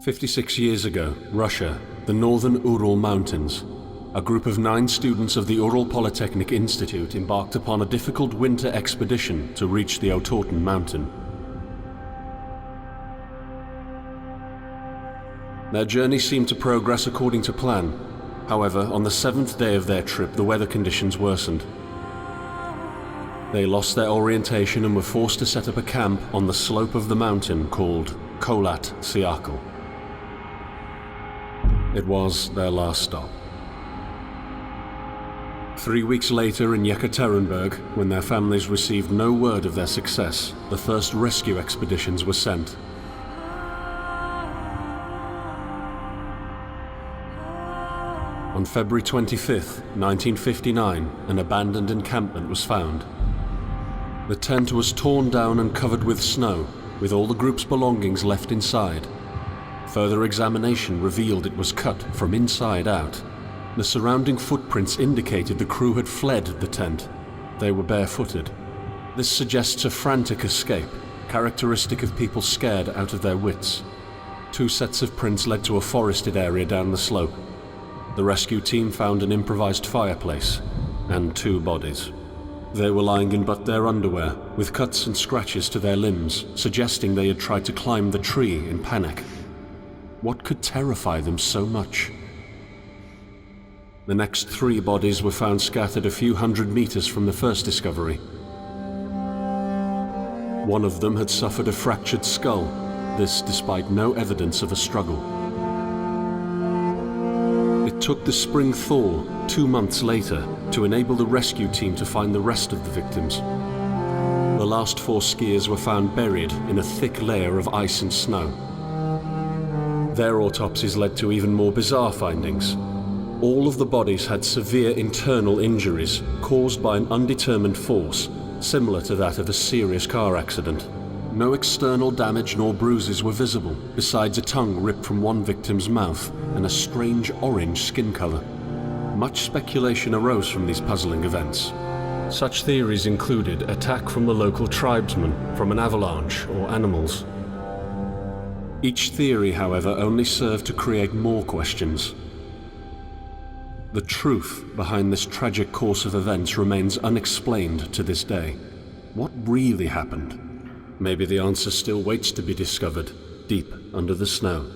56 years ago, Russia, the northern Ural Mountains. A group of 9 students of the Ural Polytechnic Institute embarked upon a difficult winter expedition to reach the Otorten mountain. Their journey seemed to progress according to plan. However, on the 7th day of their trip, the weather conditions worsened. They lost their orientation and were forced to set up a camp on the slope of the mountain called Kholat Syakhl. It was their last stop. 3 weeks later in Yekaterinburg, when their families received no word of their success, the first rescue expeditions were sent. On February 25, 1959, an abandoned encampment was found. The tent was torn down and covered with snow, with all the group's belongings left inside. Further examination revealed it was cut from inside out. The surrounding footprints indicated the crew had fled the tent. They were barefooted. This suggests a frantic escape, characteristic of people scared out of their wits. 2 sets of prints led to a forested area down the slope. The rescue team found an improvised fireplace and 2 bodies. They were lying in but their underwear, with cuts and scratches to their limbs, suggesting they had tried to climb the tree in panic. What could terrify them so much? The next 3 bodies were found scattered a few hundred meters from the first discovery. One of them had suffered a fractured skull, this despite no evidence of a struggle. It took the spring thaw 2 months later to enable the rescue team to find the rest of the victims. The last 4 skiers were found buried in a thick layer of ice and snow. Their autopsies led to even more bizarre findings. All of the bodies had severe internal injuries caused by an undetermined force, similar to that of a serious car accident. No external damage nor bruises were visible, besides a tongue ripped from one victim's mouth and a strange orange skin color. Much speculation arose from these puzzling events. Such theories included attack from the local tribesmen, from an avalanche, or animals. Each theory, however, only served to create more questions. The truth behind this tragic course of events remains unexplained to this day. What really happened? Maybe the answer still waits to be discovered, deep under the snow.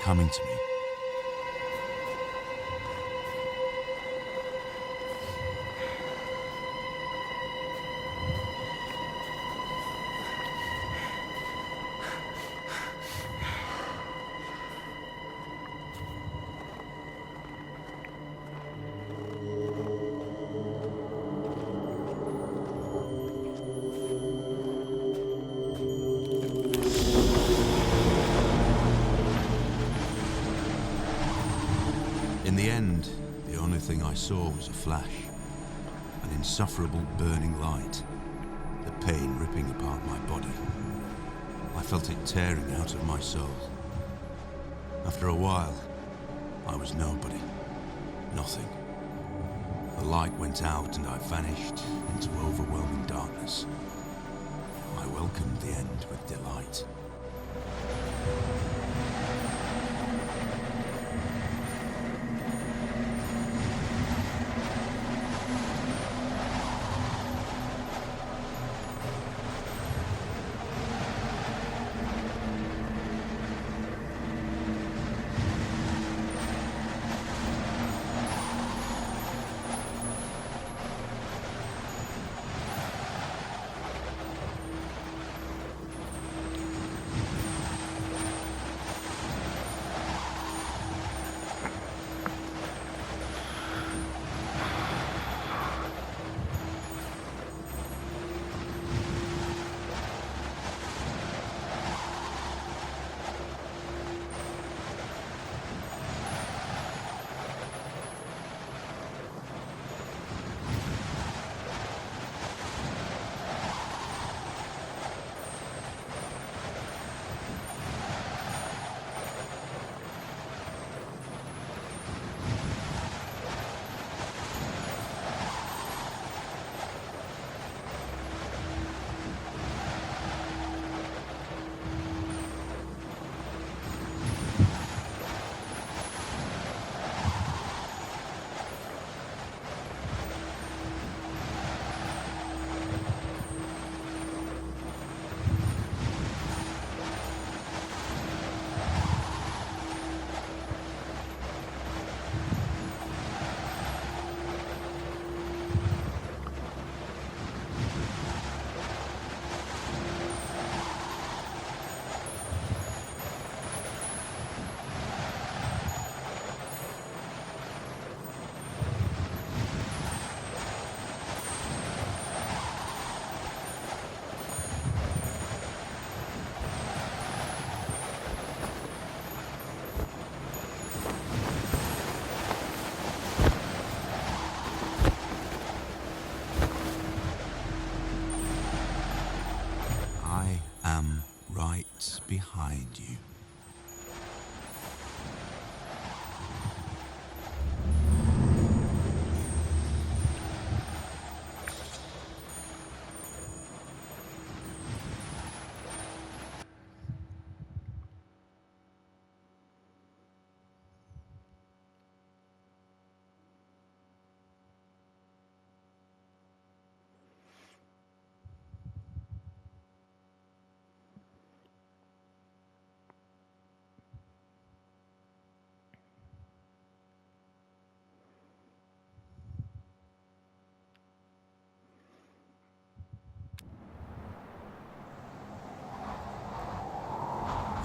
coming to me. In the end, the only thing I saw was a flash, an insufferable burning light, the pain ripping apart my body. felt it tearing out of my soul. After a while, I was nobody. Nothing. The light went out and I vanished into overwhelming darkness. I welcomed the end with delight. Behind you.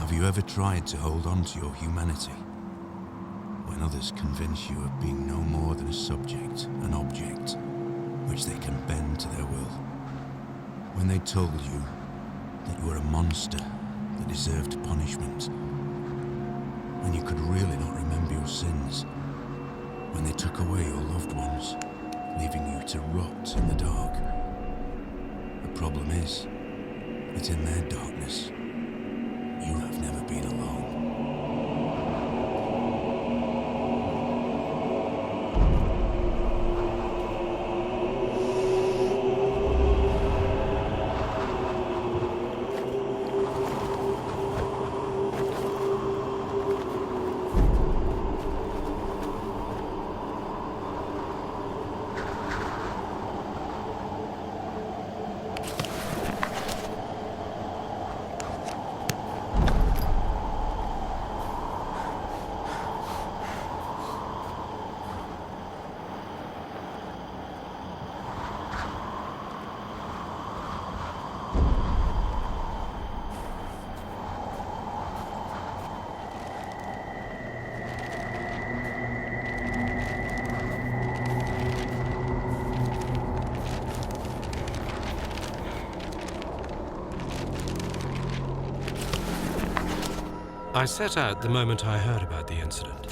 Have you ever tried to hold on to your humanity when others convince you of being no more than a subject, an object, which they can bend to their will? When they told you that you were a monster that deserved punishment, when you could really not remember your sins, when they took away your loved ones, leaving you to rot in the dark. The problem is that in their darkness, you have never been alone. I set out the moment I heard about the incident.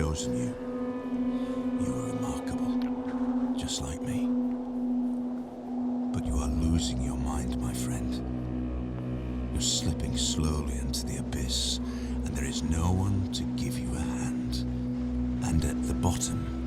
chosen you. You are remarkable, just like me. But you are losing your mind, my friend. You're slipping slowly into the abyss, and there is no one to give you a hand. And at the bottom